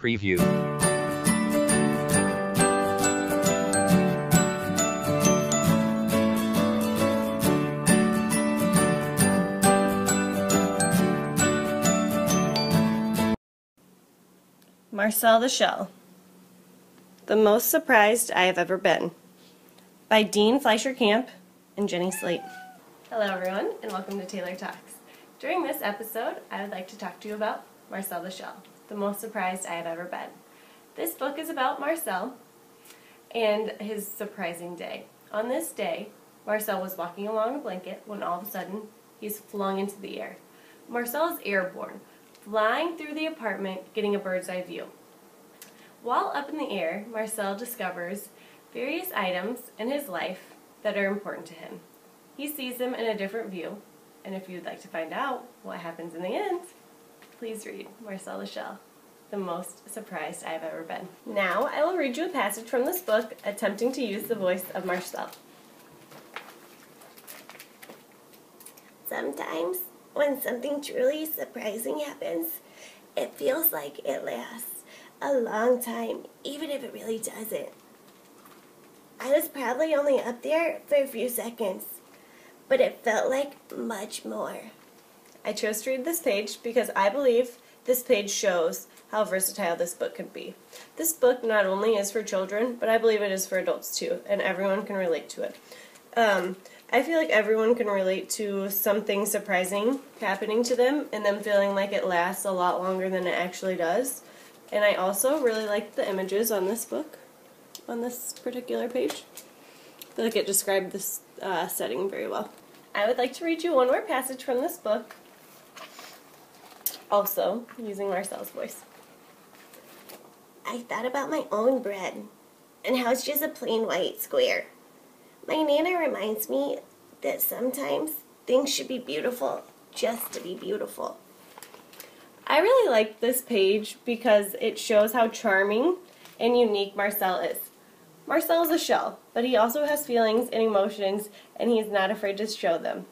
Preview. Marcel the Shell. The Most Surprised I Have Ever Been. By Dean Fleischer Camp and Jenny Slate. Hello everyone, and welcome to Taylor Talks. During this episode, I would like to talk to you about Marcel the Shell. The Most Surprised I Have Ever Been. This book is about Marcel and his surprising day. On this day, Marcel was walking along a blanket when all of a sudden he's flung into the air. Marcel is airborne, flying through the apartment, getting a bird's eye view. While up in the air, Marcel discovers various items in his life that are important to him. He sees them in a different view, and if you'd like to find out what happens in the end, please read Marcel the Shell, The Most Surprised I've Ever Been. Now, I will read you a passage from this book, attempting to use the voice of Marcel. Sometimes, when something truly surprising happens, it feels like it lasts a long time, even if it really doesn't. I was probably only up there for a few seconds, but it felt like much more. I chose to read this page because I believe this page shows how versatile this book could be. This book not only is for children, but I believe it is for adults too, and everyone can relate to it. I feel like everyone can relate to something surprising happening to them and them feeling like it lasts a lot longer than it actually does. And I also really like the images on this book, on this particular page. I feel like it described this setting very well. I would like to read you one more passage from this book, also using Marcel's voice. I thought about my own bread and how it's just a plain white square. My Nana reminds me that sometimes things should be beautiful just to be beautiful. I really like this page because it shows how charming and unique Marcel is. Marcel is a shell, but he also has feelings and emotions, and he is not afraid to show them.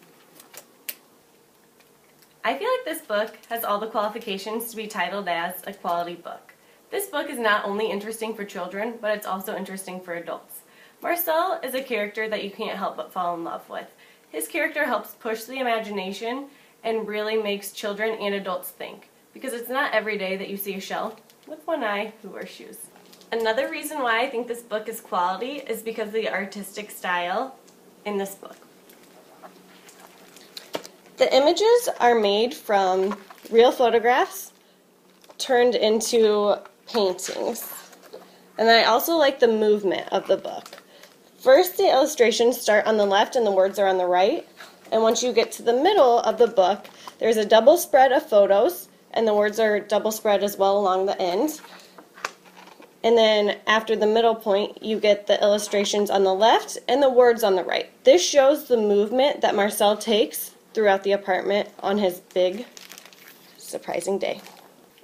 I feel like this book has all the qualifications to be titled as a quality book. This book is not only interesting for children, but it's also interesting for adults. Marcel is a character that you can't help but fall in love with. His character helps push the imagination and really makes children and adults think, because it's not every day that you see a shell with one eye who wears shoes. Another reason why I think this book is quality is because of the artistic style in this book. The images are made from real photographs turned into paintings. And I also like the movement of the book. First, the illustrations start on the left and the words are on the right. And once you get to the middle of the book, there's a double spread of photos, and the words are double spread as well along the end. And then after the middle point, you get the illustrations on the left and the words on the right. This shows the movement that Marcel takes throughout the apartment on his big, surprising day.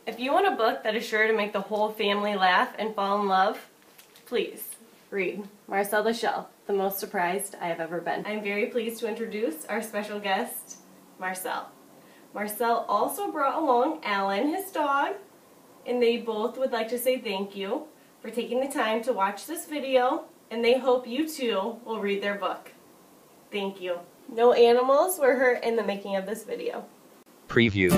If you want a book that is sure to make the whole family laugh and fall in love, please read Marcel the Shell, The Most Surprised I Have Ever Been. I'm very pleased to introduce our special guest, Marcel. Marcel also brought along Alan, his dog, and they both would like to say thank you for taking the time to watch this video, and they hope you too will read their book. Thank you. No animals were hurt in the making of this video. Preview.